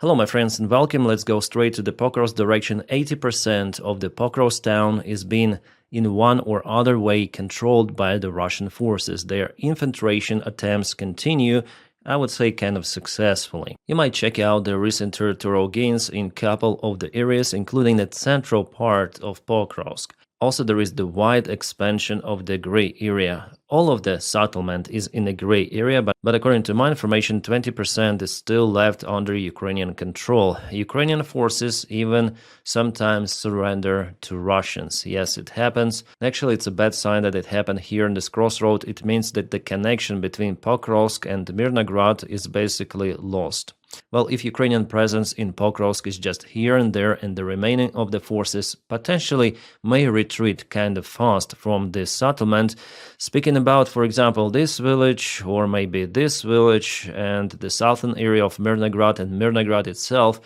Hello my friends and welcome. Let's go straight to the Pokrovsk direction. 80% of the Pokrovsk town is being in one or other way controlled by the Russian forces. Their infiltration attempts continue, I would say kind of successfully. You might check out the recent territorial gains in couple of the areas, including the central part of Pokrovsk. Also, there is the wide expansion of the gray area. All of the settlement is in the gray area, but according to my information, 20% is still left under Ukrainian control. Ukrainian forces even sometimes surrender to Russians. Yes, it happens. Actually, it's a bad sign that it happened here in this crossroad. It means that the connection between Pokrovsk and Mirnograd is basically lost. Well, if Ukrainian presence in Pokrovsk is just here and there and the remaining of the forces potentially may retreat kind of fast from this settlement, speaking about, for example, this village or maybe this village and the southern area of Mirnograd and Mirnograd itself,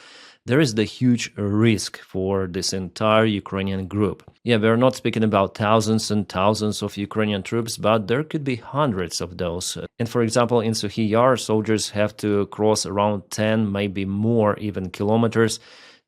there is the huge risk for this entire Ukrainian group. Yeah, we're not speaking about thousands and thousands of Ukrainian troops, but there could be hundreds of those. And for example, in Suhy Yar, soldiers have to cross around 10, maybe more even kilometers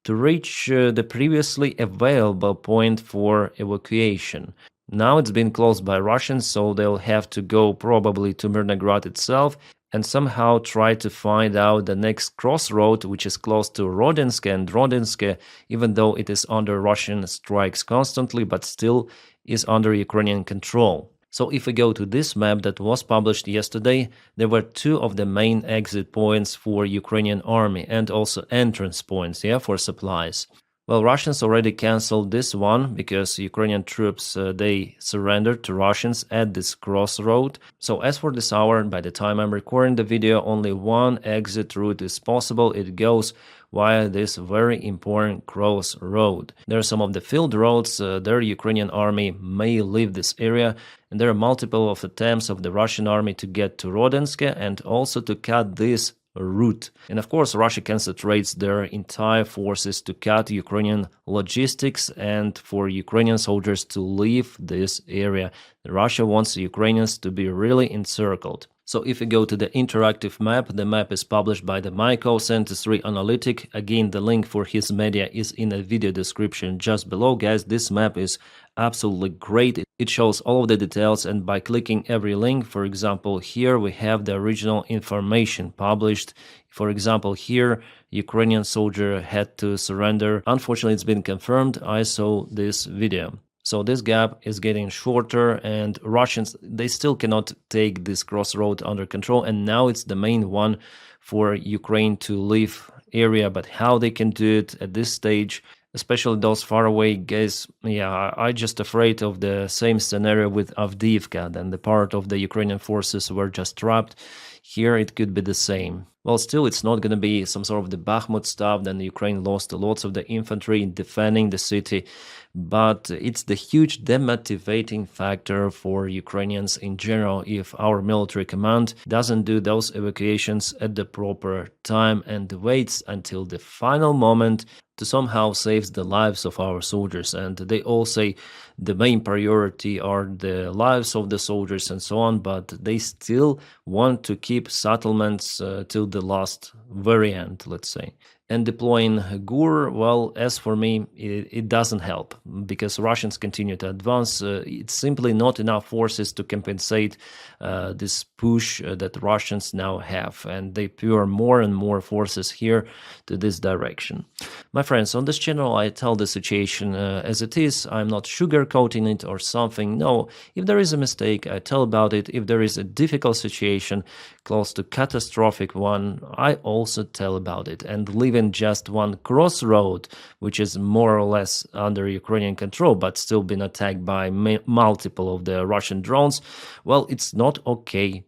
to reach the previously available point for evacuation. Now it's been closed by Russians, so they'll have to go probably to Mirnograd itself and somehow try to find out the next crossroad, which is close to Rodinsk and Rodinsk, even though it is under Russian strikes constantly, but still is under Ukrainian control. So if we go to this map that was published yesterday, there were two of the main exit points for Ukrainian army and also entrance points, for supplies. Well, Russians already cancelled this one because Ukrainian troops, they surrendered to Russians at this crossroad. So as for this hour, by the time I'm recording the video, only one exit route is possible. It goes via this very important crossroad. There are some of the field roads, their Ukrainian army may leave this area, and there are multiple of attempts of the Russian army to get to Rodinsk and also to cut this route. And of course, Russia concentrates their entire forces to cut Ukrainian logistics and for Ukrainian soldiers to leave this area. Russia wants the Ukrainians to be really encircled. So if we go to the interactive map, the map is published by the Myco Century Analytic. Again, the link for his media is in the video description just below. Guys, this map is absolutely great. It shows all of the details, and by clicking every link, for example, here we have the original information published. For example, here, Ukrainian soldier had to surrender. Unfortunately, it's been confirmed. I saw this video. So this gap is getting shorter, and Russians, they still cannot take this crossroad under control, and now it's the main one for Ukraine to leave area. But how they can do it at this stage, especially those far away guys, I just afraid of the same scenario with Avdiivka. Then the part of the Ukrainian forces were just trapped. Here it could be the same. Well, still, it's not going to be some sort of the Bakhmut stuff. Then Ukraine lost lots of the infantry in defending the city, but it's the huge demotivating factor for Ukrainians in general if our military command doesn't do those evacuations at the proper time and waits until the final moment to somehow save the lives of our soldiers. And they all say the main priority are the lives of the soldiers and so on, but they still want to keep settlements till the last very end, let's say. And deploying GUR, well, as for me, it doesn't help because Russians continue to advance. It's simply not enough forces to compensate this push that Russians now have, and they pour more and more forces here to this direction. My friends, on this channel I tell the situation as it is. I'm not sugarcoating it or something. No, if there is a mistake, I tell about it. If there is a difficult situation, close to catastrophic one, I also tell about it. And leaving just one crossroad, which is more or less under Ukrainian control, but still been attacked by multiple of the Russian drones, well, it's not okay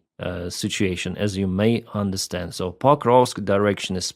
situation, as you may understand. So Pokrovsk direction is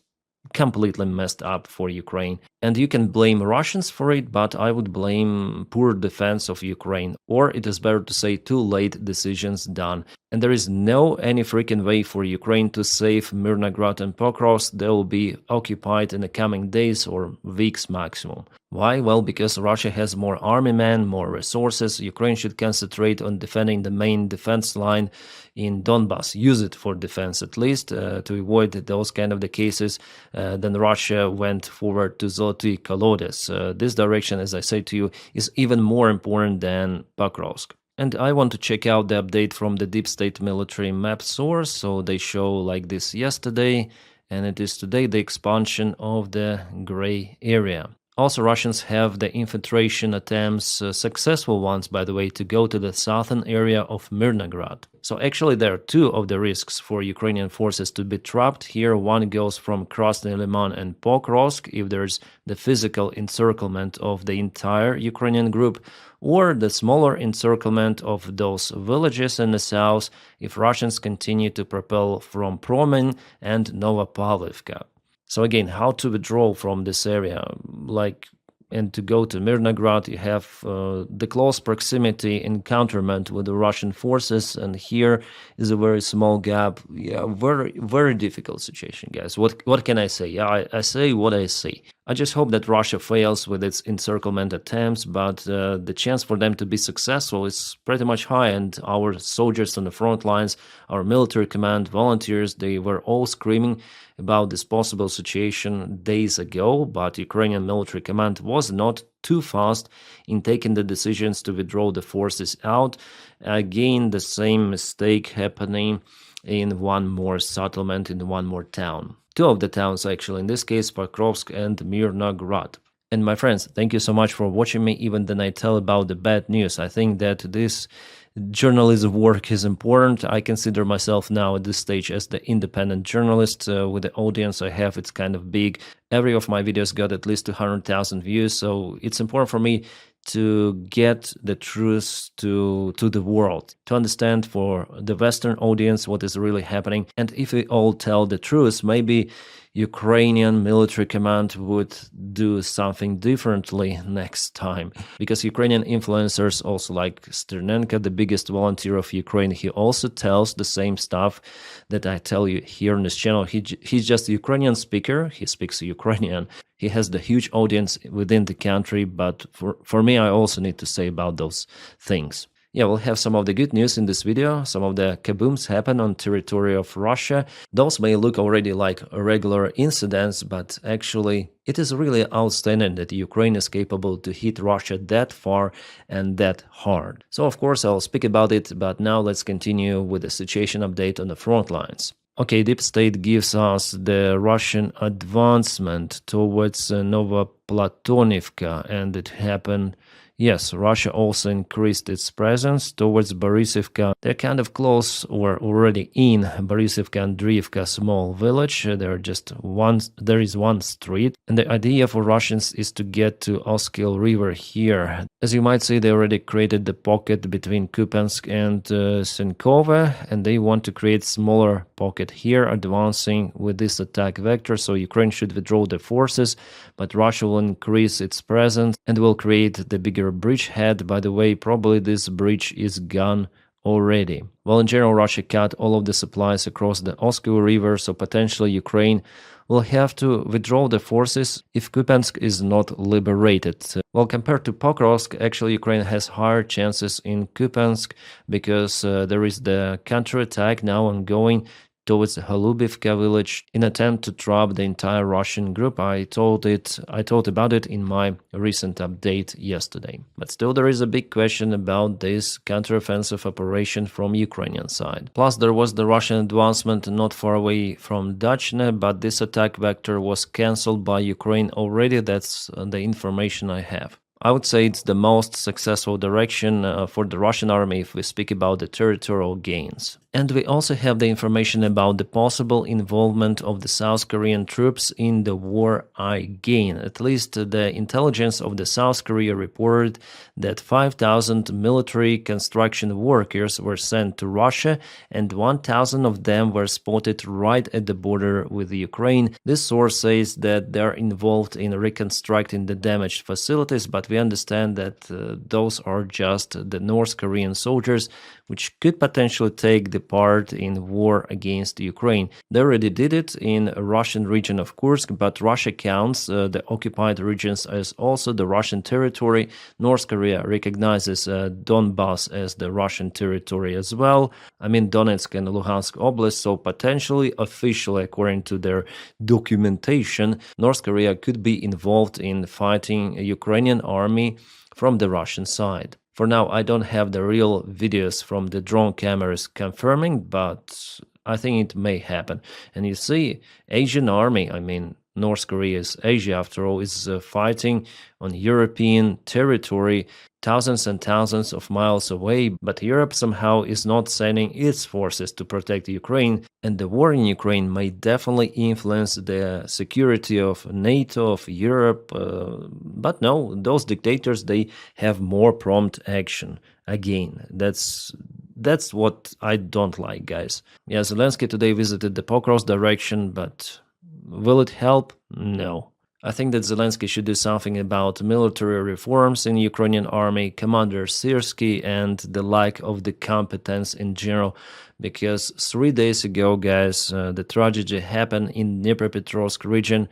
completely messed up for Ukraine. And you can blame Russians for it, but I would blame poor defense of Ukraine. Or it is better to say too late decisions done. And there is no any freaking way for Ukraine to save Mirnograd and Pokrovsk. They will be occupied in the coming days or weeks maximum. Why? Well, because Russia has more army men, more resources. Ukraine should concentrate on defending the main defense line in Donbass. Use it for defense at least to avoid those kind of the cases. Then Russia went forward to Zoloty Kolodets. This direction, as I say to you, is even more important than Pokrovsk. And I want to check out the update from the deep state military map source. So they show like this yesterday, and it is today the expansion of the gray area. Also, Russians have the infiltration attempts, successful ones, by the way, to go to the southern area of Mirnograd. So actually there are two of the risks for Ukrainian forces to be trapped. Here one goes from Krasny Liman and Pokrovsk, if there's the physical encirclement of the entire Ukrainian group, or the smaller encirclement of those villages in the south if Russians continue to propel from Promen and Novopavlivka. So again, how to withdraw from this area, and to go to Mirnograd, you have the close proximity encounterment with the Russian forces, and here is a very small gap. Yeah, very difficult situation, guys. What can I say? Yeah, I say what I say. I just hope that Russia fails with its encirclement attempts, but the chance for them to be successful is pretty much high, and our soldiers on the front lines, our military command, volunteers, they were all screaming about this possible situation days ago, but Ukrainian military command was not too fast in taking the decisions to withdraw the forces out. Again, the same mistake happening in one more settlement, in one more town. Two of the towns, actually, in this case, Pokrovsk and Mirnograd. And my friends, thank you so much for watching me, even then I tell about the bad news. I think that this journalism work is important. I consider myself now at this stage as the independent journalist. With the audience I have, it's kind of big. Every of my videos got at least 200,000 views, so it's important for me to get the truth to the world, to understand for the Western audience what is really happening. And if we all tell the truth, maybe Ukrainian military command would do something differently next time. Because Ukrainian influencers, also like Sternenko, the biggest volunteer of Ukraine, he also tells the same stuff that I tell you here on this channel. He's just a Ukrainian speaker, he speaks Ukrainian. He has the huge audience within the country, but for me, I also need to say about those things. Yeah, we'll have some of the good news in this video. Some of the kabooms happen on territory of Russia. Those may look already like regular incidents, but actually it is really outstanding that Ukraine is capable to hit Russia that far and that hard. So of course I'll speak about it, but now let's continue with the situation update on the front lines. Okay, Deep State gives us the Russian advancement towards Novoplatonivka, and it happened. Yes, Russia also increased its presence towards Borisivka. They're kind of close or already in Borisivka and Andriivka small village. There is one street, and the idea for Russians is to get to Oskil River here. As you might see, they already created the pocket between Kupiansk and Senkova, and they want to create smaller pocket here, advancing with this attack vector. So Ukraine should withdraw the forces, but Russia will increase its presence and will create the bigger bridgehead. By the way, probably this bridge is gone already. Well, in general, Russia cut all of the supplies across the Oskil River, so potentially Ukraine will have to withdraw the forces if Kupiansk is not liberated. Well, compared to Pokrovsk, actually Ukraine has higher chances in Kupiansk because there is the counterattack now ongoing towards Holubivka village in attempt to trap the entire Russian group. I told about it in my recent update yesterday. But still there is a big question about this counteroffensive operation from Ukrainian side. Plus there was the Russian advancement not far away from Dachne, but this attack vector was cancelled by Ukraine already. That's the information I have. I would say it's the most successful direction for the Russian army if we speak about the territorial gains. And we also have the information about the possible involvement of the South Korean troops in the war again. At least the intelligence of the South Korea reported that 5,000 military construction workers were sent to Russia and 1,000 of them were spotted right at the border with Ukraine. This source says that they're involved in reconstructing the damaged facilities, but we understand that those are just the North Korean soldiers which could potentially take the part in war against Ukraine. They already did it in a Russian region of Kursk, but Russia counts the occupied regions as also the Russian territory. North Korea recognizes Donbass as the Russian territory as well. I mean, Donetsk and Luhansk Oblast, so potentially, officially, according to their documentation, North Korea could be involved in fighting a Ukrainian army from the Russian side. For now, I don't have the real videos from the drone cameras confirming, but I think it may happen. And you see, Asian army, I mean, North Korea's Asia, after all, is fighting on European territory thousands and thousands of miles away, but Europe somehow is not sending its forces to protect Ukraine, and the war in Ukraine may definitely influence the security of NATO, of Europe, but no, those dictators, they have more prompt action. Again, that's what I don't like, guys. Yeah, Zelensky today visited the Pokrovsk direction, but will it help? No. I think that Zelensky should do something about military reforms in Ukrainian army, Commander Syrsky, and the lack of the competence in general. Because 3 days ago, guys, the tragedy happened in Dnipropetrovsk region.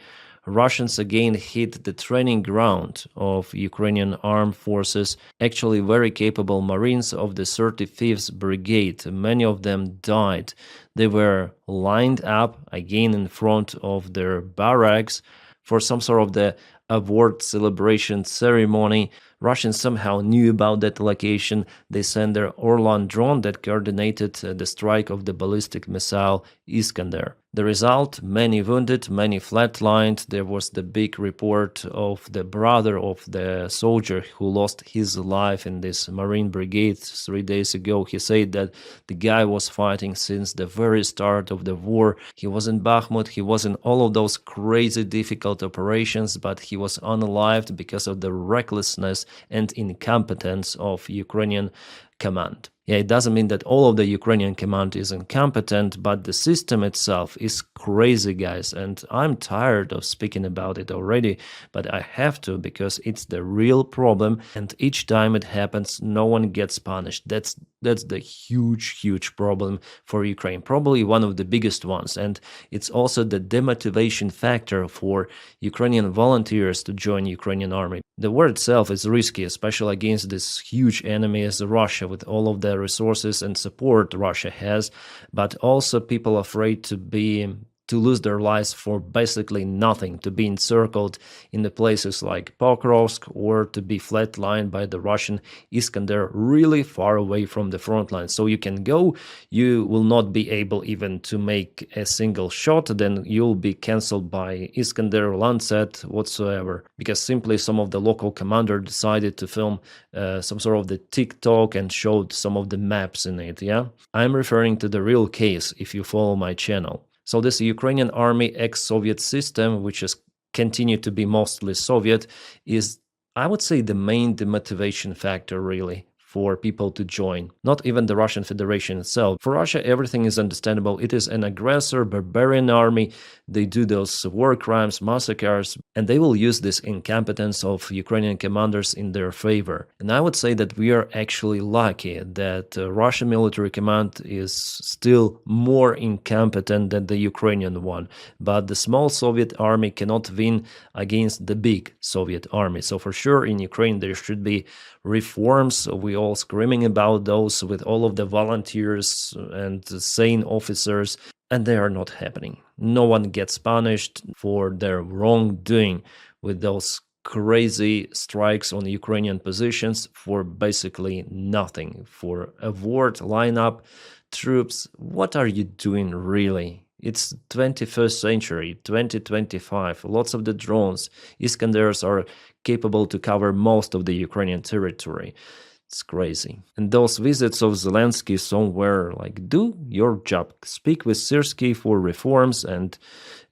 Russians again hit the training ground of Ukrainian armed forces, actually very capable Marines of the 35th Brigade. Many of them died. They were lined up again in front of their barracks for some sort of the award celebration ceremony. Russians somehow knew about that location. They sent their Orlan drone that coordinated the strike of the ballistic missile Iskander. The result, many wounded, many flatlined. There was the big report of the brother of the soldier who lost his life in this Marine brigade 3 days ago. He said that the guy was fighting since the very start of the war. He was in Bakhmut, he was in all of those crazy difficult operations, but he was unalived because of the recklessness and incompetence of Ukrainian command. Yeah, it doesn't mean that all of the Ukrainian command is incompetent, but the system itself is crazy, guys, and I'm tired of speaking about it already, but I have to because it's the real problem, and each time it happens, no one gets punished. That's the huge problem for Ukraine, probably one of the biggest ones, and it's also the demotivation factor for Ukrainian volunteers to join Ukrainian army. The war itself is risky, especially against this huge enemy as Russia, with all of the resources and support Russia has, but also people afraid to lose their lives for basically nothing, to be encircled in the places like Pokrovsk or to be flatlined by the Russian Iskander really far away from the front line. So you can go, you will not be able even to make a single shot, then you'll be cancelled by Iskander, Lancet, whatsoever, because simply some of the local commander decided to film some sort of the TikTok and showed some of the maps in it, yeah? I'm referring to the real case if you follow my channel. So this Ukrainian army ex-Soviet system, which has continued to be mostly Soviet, is, I would say, the main demotivation factor, really, for people to join. Not even the Russian Federation itself. For Russia, everything is understandable. It is an aggressor, barbarian army. They do those war crimes, massacres, and they will use this incompetence of Ukrainian commanders in their favor. And I would say that we are actually lucky that Russian military command is still more incompetent than the Ukrainian one. But the small Soviet army cannot win against the big Soviet army. So for sure, in Ukraine, there should be reforms. We all screaming about those with all of the volunteers and sane officers, and they are not happening. No one gets punished for their wrongdoing with those crazy strikes on Ukrainian positions for basically nothing. For award lineup troops, what are you doing really? It's 21st century, 2025. Lots of the drones, Iskanders, are capable to cover most of the Ukrainian territory. It's crazy. And those visits of Zelensky somewhere, like, do your job. Speak with Syrsky for reforms and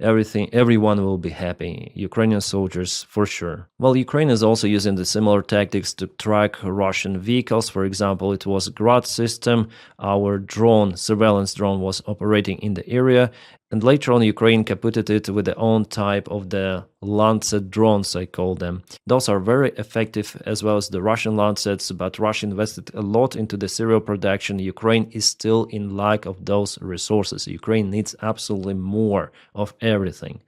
everyone will be happy. Ukrainian soldiers, for sure. Well, Ukraine is also using the similar tactics to track Russian vehicles. For example, it was Grad system. Our drone, surveillance drone, was operating in the area, And later on, Ukraine caputed it with their own type of the Lancet drones, I call them. Those are very effective as well as the Russian Lancets, but Russia invested a lot into the serial production. Ukraine is still in lack of those resources. Ukraine needs absolutely more of everything.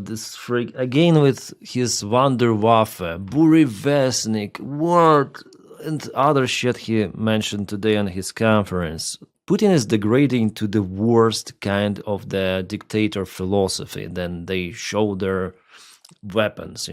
This freak again with his Wunderwaffe, Burevestnik, what and other shit he mentioned today on his conference. Putin is degrading to the worst kind of the dictator philosophy. Then they show their weapons,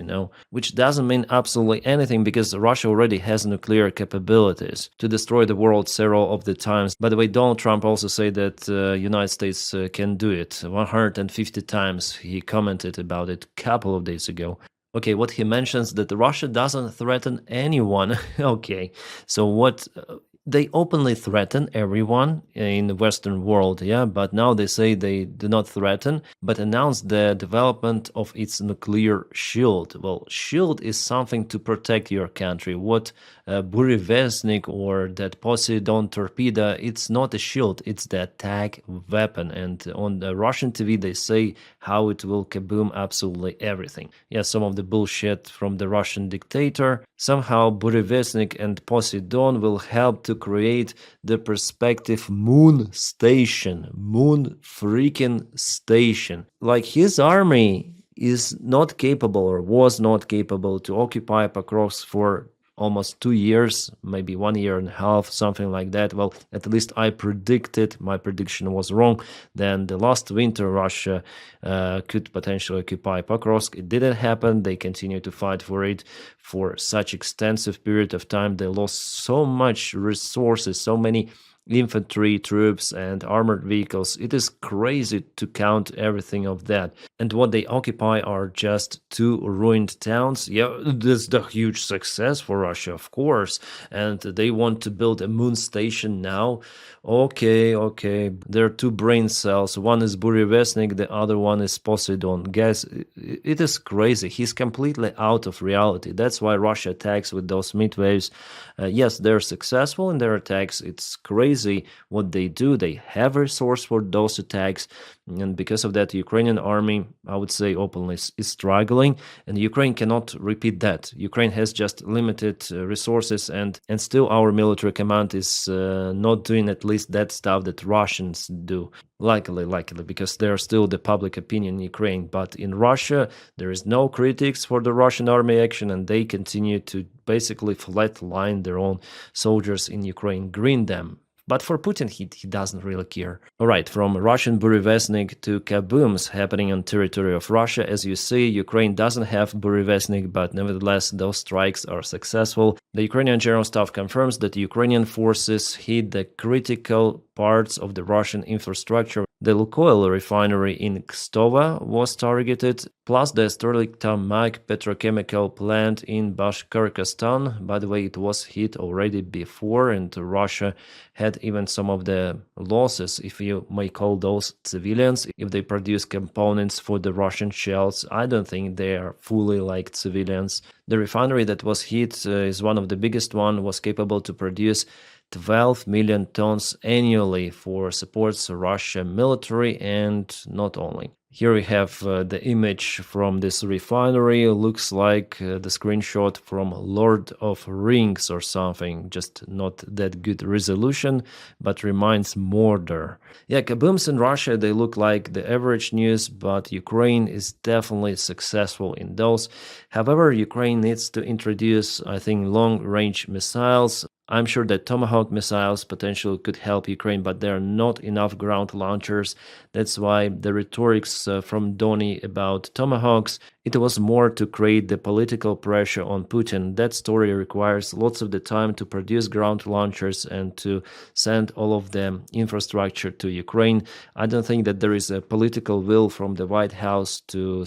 which doesn't mean absolutely anything because Russia already has nuclear capabilities to destroy the world several of the times. By the way, Donald Trump also said that United States can do it 150 times. He commented about it a couple of days ago. Okay, what he mentions that Russia doesn't threaten anyone. Okay, so what they openly threaten everyone in the Western world, yeah, but now they say they do not threaten, but announce the development of its nuclear shield. Well, shield is something to protect your country. What Burevestnik or that Poseidon torpedo, it's not a shield, it's the attack weapon. And on the Russian TV, they say how it will kaboom absolutely everything. Yeah, some of the bullshit from the Russian dictator. Somehow Burevestnik and Poseidon will help to create the perspective moon station, moon freaking station. Like his army is not capable or was not capable to occupy Pokrovsk for almost 2 years, maybe 1 year and a half, something like that. Well, at least I predicted, my prediction was wrong. Then the last winter, Russia could potentially occupy Pokrovsk. It didn't happen. They continued to fight for it for such extensive period of time. They lost so much resources, so many infantry troops and armored vehicles. It is crazy to count everything of that. And what they occupy are just 2 ruined towns. Yeah, this is the huge success for Russia, of course. And they want to build a moon station now. Okay. There are 2 brain cells. One is Burevestnik, the other one is Poseidon. Guys, it is crazy. He's completely out of reality. That's why Russia attacks with those midwaves. Yes, they're successful in their attacks. It's crazy what they do. They have resource for those attacks, and because of that, the Ukrainian army, I would say openly, is struggling, and Ukraine cannot repeat that. Ukraine has just limited resources, and still our military command is not doing at least that stuff that Russians do. Likely, because there's still the public opinion in Ukraine. But in Russia, there is no critics for the Russian army action, and they continue to basically flatline their own soldiers in Ukraine, green them. But for Putin, he doesn't really care. All right, from Russian Burevestnik to kabooms happening on territory of Russia. As you see, Ukraine doesn't have Burevestnik, but nevertheless, those strikes are successful. The Ukrainian General Staff confirms that Ukrainian forces hit the critical parts of the Russian infrastructure. The Lukoil refinery in Kstova was targeted, plus the Sterlik-Tamag petrochemical plant in Bashkortostan. By the way, it was hit already before, and Russia had even some of the losses, if you may call those civilians, if they produce components for the Russian shells. I don't think they are fully like civilians. The refinery that was hit is one of the biggest one, was capable to produce 12 million tons annually for supports Russia military, and not only. Here we have the image from this refinery. Looks like the screenshot from Lord of Rings or something. Just not that good resolution, but reminds Mordor. Yeah, kabooms in Russia, they look like the average news, but Ukraine is definitely successful in those. However, Ukraine needs to introduce, I think, long-range missiles. I'm sure that Tomahawk missiles potentially could help Ukraine, but there are not enough ground launchers. That's why the rhetorics from Doni about Tomahawks, it was more to create the political pressure on Putin. That story requires lots of the time to produce ground launchers and to send all of the infrastructure to Ukraine. I don't think that there is a political will from the White House to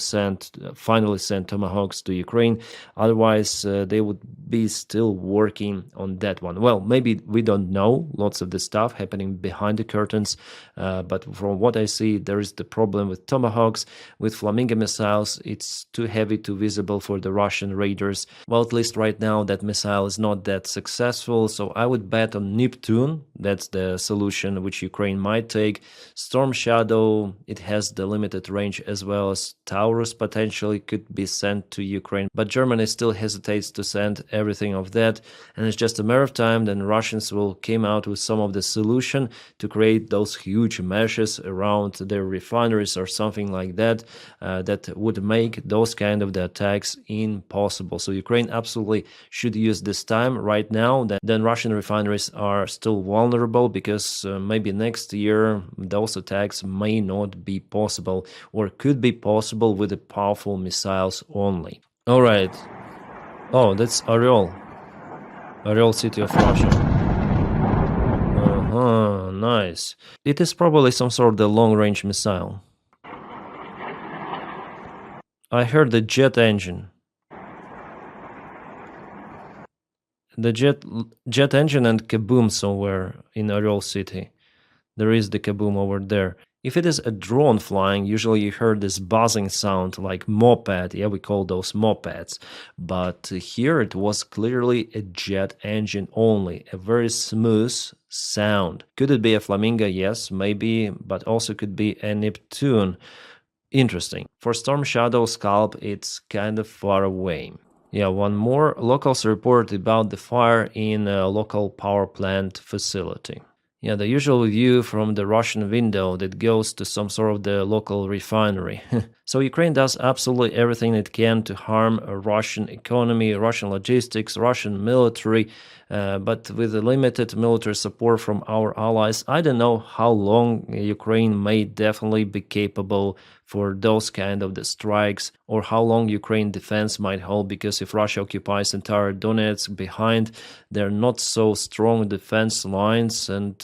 finally send Tomahawks to Ukraine. Otherwise, they would be still working on that one. Well, maybe we don't know lots of the stuff happening behind the curtains, but from what I see, there is the problem with Tomahawks. With Flamingo missiles, it's too heavy, too visible for the Russian raiders. Well, at least right now that missile is not that successful, so I would bet on Neptune. That's the solution which Ukraine might take. Storm Shadow, it has the limited range, as well as Taurus potentially could be sent to Ukraine. But Germany still hesitates to send everything of that. And it's just a matter of time, then Russians will come out with some of the solution to create those huge meshes around their refineries or something like that, that would make those kind of the attacks impossible. So Ukraine absolutely should use this time right now. Then Russian refineries are still vulnerable, because maybe next year those attacks may not be possible, or could be possible with the powerful missiles only. All right. Oh, that's Oryol city of Russia. Uh-huh, nice. It is probably some sort of the long-range missile. I heard the jet engine. The jet engine and kaboom somewhere in Oryol city. There is the kaboom over there. If it is a drone flying, usually you hear this buzzing sound like moped. Yeah, we call those mopeds. But here it was clearly a jet engine only, a very smooth sound. Could it be a Flamingo? Yes, maybe, but also could be a Neptune. Interesting. For Storm Shadow Scalp, it's kind of far away. Yeah, one more. Locals report about the fire in a local power plant facility. Yeah, the usual view from the Russian window that goes to some sort of the local refinery. So Ukraine does absolutely everything it can to harm a Russian economy, Russian logistics, Russian military, but with the limited military support from our allies, I don't know how long Ukraine may definitely be capable for those kind of the strikes, or how long Ukraine defense might hold, because if Russia occupies entire Donetsk behind, they're not so strong defense lines. And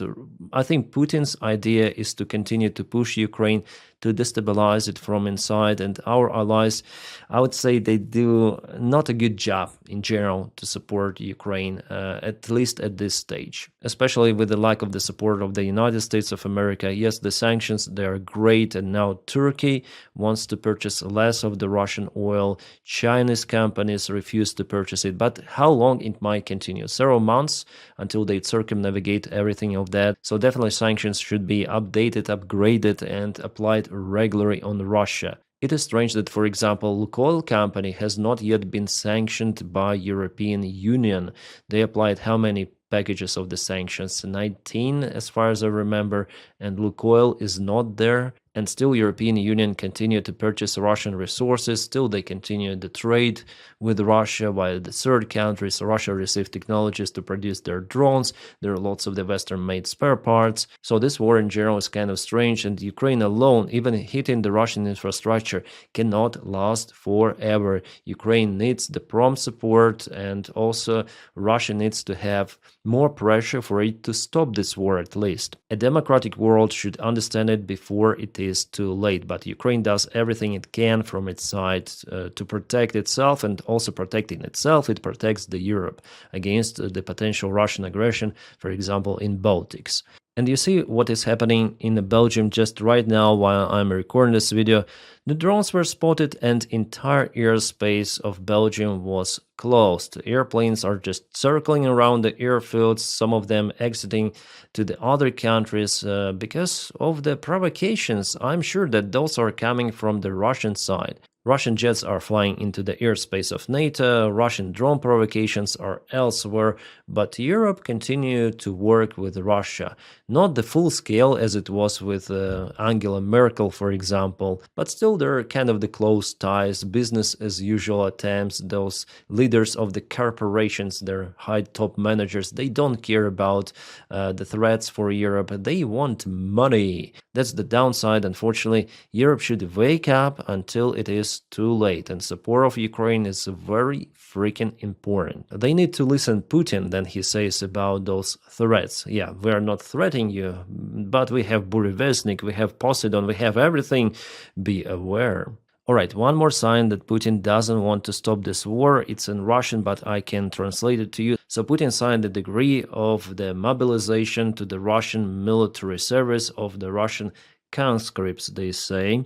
I think Putin's idea is to continue to push Ukraine to destabilize it from inside, and our allies, I would say, they do not a good job in general to support Ukraine, at least at this stage, especially with the lack of the support of the United States of America. Yes, the sanctions, they are great, and now Turkey wants to purchase less of the Russian oil. Chinese companies refuse to purchase it, but how long it might continue? Several months until they circumnavigate everything of that. So definitely sanctions should be updated, upgraded, and applied regularly on Russia. It is strange that, for example, Lukoil company has not yet been sanctioned by European Union. They applied how many packages of the sanctions? 19, as far as I remember, and Lukoil is not there. And still European Union continue to purchase Russian resources. Still they continue the trade with Russia, while the third countries, Russia received technologies to produce their drones. There are lots of the Western-made spare parts. So this war in general is kind of strange, and Ukraine alone, even hitting the Russian infrastructure, cannot last forever. Ukraine needs the prompt support, and also Russia needs to have more pressure for it to stop this war at least. A democratic world should understand it before it is too late, but Ukraine does everything it can from its side to protect itself, and also protecting itself, it protects the Europe against the potential Russian aggression, for example, in Baltics. And you see what is happening in Belgium just right now while I'm recording this video. The drones were spotted and entire airspace of Belgium was closed. Airplanes are just circling around the airfields, some of them exiting to the other countries because of the provocations. I'm sure that those are coming from the Russian side. Russian jets are flying into the airspace of NATO, Russian drone provocations are elsewhere, but Europe continued to work with Russia. Not the full scale as it was with Angela Merkel, for example, but still there are kind of the close ties, business as usual attempts. Those leaders of the corporations, their high top managers, they don't care about the threats for Europe, they want money. That's the downside. Unfortunately, Europe should wake up until it is too late, and support of Ukraine is very freaking important. They need to listen Putin than he says about those threats. Yeah, we're not threatening you, but we have Burevestnik, we have Poseidon, we have everything. Be aware. Alright, one more sign that Putin doesn't want to stop this war. It's in Russian, but I can translate it to you. So Putin signed the degree of the mobilization to the Russian military service of the Russian conscripts, they say.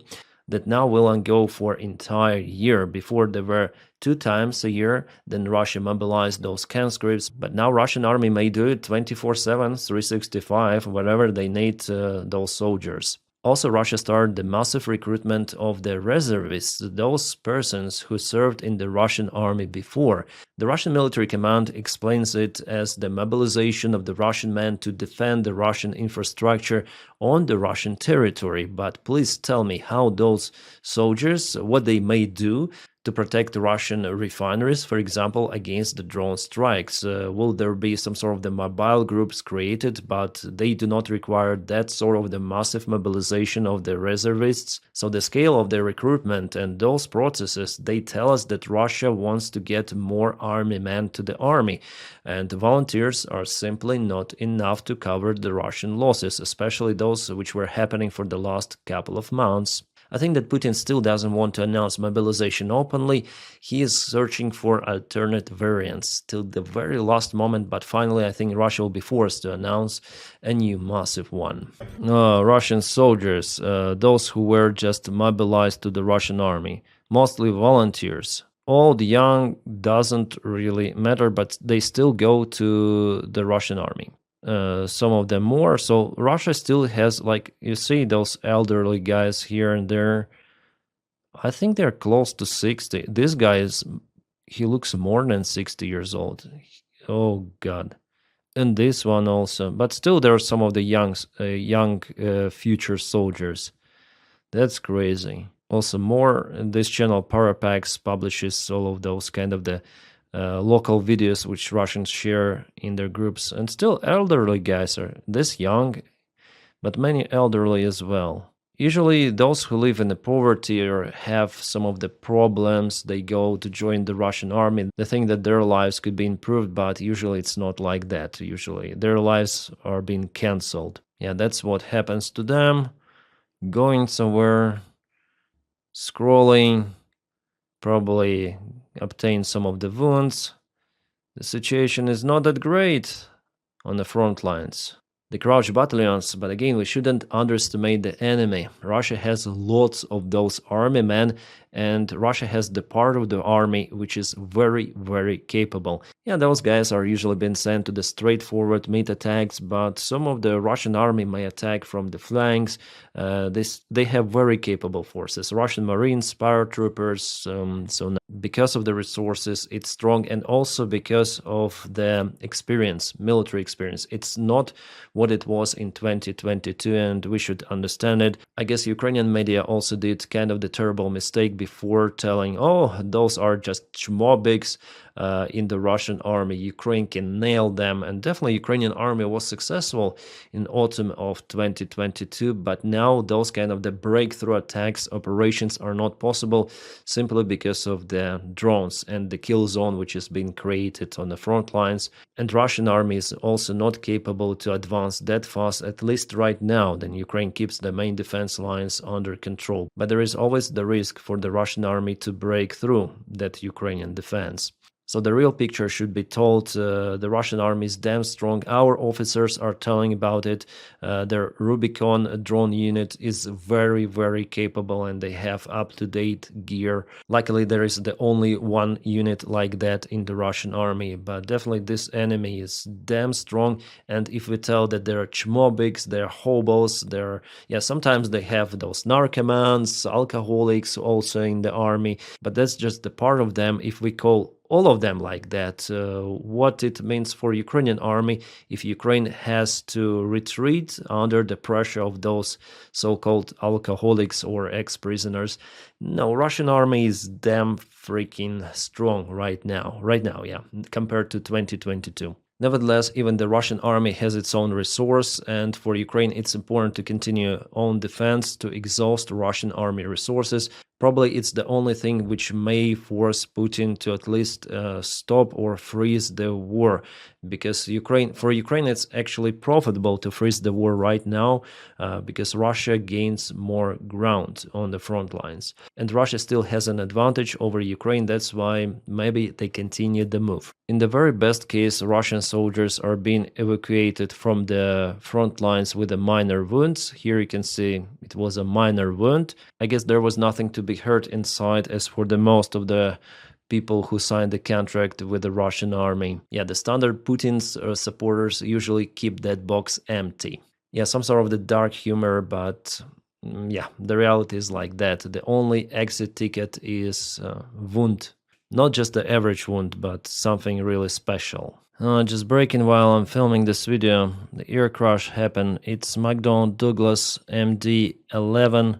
that now will go for entire year. Before there were 2 times a year, then Russia mobilized those conscripts, but now Russian army may do it 24/7, 365, whenever they need those soldiers. Also, Russia started the massive recruitment of the reservists, those persons who served in the Russian army before. The Russian military command explains it as the mobilization of the Russian men to defend the Russian infrastructure on the Russian territory. But please tell me how those soldiers, what they may do to protect the Russian refineries, for example, against the drone strikes. Will there be some sort of the mobile groups created, but they do not require that sort of the massive mobilization of the reservists? So the scale of the recruitment and those processes, they tell us that Russia wants to get more army men to the army, and the volunteers are simply not enough to cover the Russian losses, especially those which were happening for the last couple of months. I think that Putin still doesn't want to announce mobilization openly. He is searching for alternate variants till the very last moment, but finally I think Russia will be forced to announce a new massive one. Russian soldiers, those who were just mobilized to the Russian army, mostly volunteers. Old, young, doesn't really matter, but they still go to the Russian army. Some of them more. So Russia still has, like, you see those elderly guys here and there. I think they're close to 60. This guy he looks more than 60 years old. Oh God. And this one also. But still there are some of the young future soldiers. That's crazy. Also more, this channel Parapax publishes all of those kind of the local videos which Russians share in their groups, and still elderly guys are this young, but many elderly as well. Usually those who live in the poverty or have some of the problems, they go to join the Russian army. They think that their lives could be improved, but usually it's not like that. Usually their lives are being cancelled. Yeah, that's what happens to them. Going somewhere, scrolling, probably obtain some of the wounds. The situation is not that great on the front lines. The crouch battalions, but again, we shouldn't underestimate the enemy. Russia has lots of those army men, and Russia has the part of the army which is very, very capable. Yeah, those guys are usually being sent to the straightforward meat attacks, but some of the Russian army may attack from the flanks. They have very capable forces. Russian Marines, paratroopers, so because of the resources, it's strong, and also because of the experience, military experience. It's not what it was in 2022, and we should understand it. I guess Ukrainian media also did kind of the terrible mistake before telling, oh, those are just chmobiks in the Russian army. Ukraine can nail them, and definitely Ukrainian army was successful in autumn of 2022, but now those kind of the breakthrough attacks operations are not possible simply because of the drones and the kill zone which has been created on the front lines. And Russian army is also not capable to advance that fast, at least right now. Then Ukraine keeps the main defense lines under control, but there is always the risk for the Russian army to break through that Ukrainian defense. So the real picture should be told. The Russian army is damn strong. Our officers are telling about it. Their Rubicon drone unit is very, very capable, and they have up-to-date gear. Luckily, there is the only one unit like that in the Russian army, but definitely this enemy is damn strong. And if we tell that they're chmobiks, they're hobos, sometimes they have those narcomans, alcoholics also in the army, but that's just the part of them. If we call all of them like that, what it means for Ukrainian army if Ukraine has to retreat under the pressure of those so-called alcoholics or ex-prisoners. No, Russian army is damn freaking strong right now, compared to 2022. Nevertheless, even the Russian army has its own resource, and for Ukraine it's important to continue on defense to exhaust Russian army resources. Probably it's the only thing which may force Putin to at least stop or freeze the war, because for Ukraine it's actually profitable to freeze the war right now, because Russia gains more ground on the front lines, and Russia still has an advantage over Ukraine. That's why maybe they continue the move. In the very best case, Russian soldiers are being evacuated from the front lines with a minor wounds. Here you can see it was a minor wound. I guess there was nothing to be hurt inside, as for the most of the people who signed the contract with the Russian army. Yeah, the standard Putin's supporters usually keep that box empty. Yeah, some sort of the dark humor, but yeah, the reality is like that. The only exit ticket is wound. Not just the average wound, but something really special. Just breaking while I'm filming this video, the air crash happened. It's McDonnell Douglas MD-11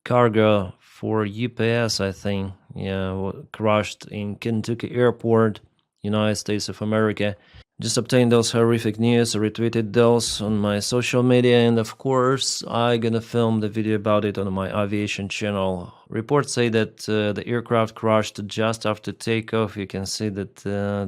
cargo for UPS, I think. Yeah, crashed in Kentucky Airport, United States of America. Just obtained those horrific news, retweeted those on my social media, and of course, I gonna film the video about it on my aviation channel. Reports say that the aircraft crashed just after takeoff. You can see that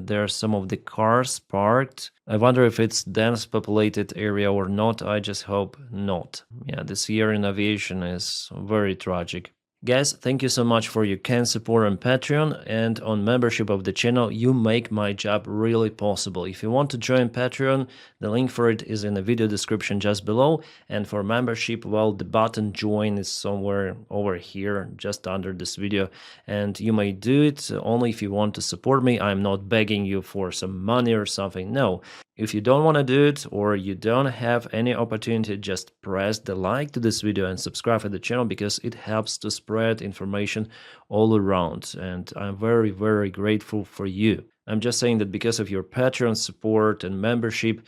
there are some of the cars parked. I wonder if it's dense populated area or not. I just hope not. Yeah, this year in aviation is very tragic. Guys, thank you so much for your kind support on Patreon and on membership of the channel. You make my job really possible. If you want to join Patreon, the link for it is in the video description just below. And for membership, well, the button join is somewhere over here, just under this video. And you may do it only if you want to support me. I'm not begging you for some money or something. No. If you don't want to do it or you don't have any opportunity, just press the like to this video and subscribe to the channel, because it helps to spread information all around. And I'm very, very grateful for you. I'm just saying that because of your Patreon support and membership,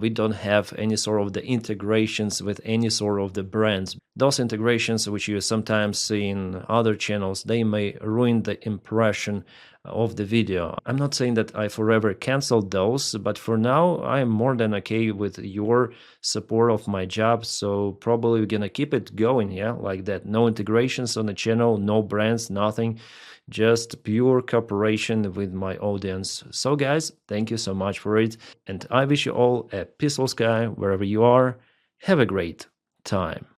we don't have any sort of the integrations with any sort of the brands. Those integrations which you sometimes see in other channels, they may ruin the impression of the video. I'm not saying that I forever canceled those, but for now I'm more than okay with your support of my job, so probably we're gonna keep it going, yeah, like that. No integrations on the channel, no brands, nothing, just pure cooperation with my audience. So guys, thank you so much for it, and I wish you all a peaceful sky wherever you are. Have a great time.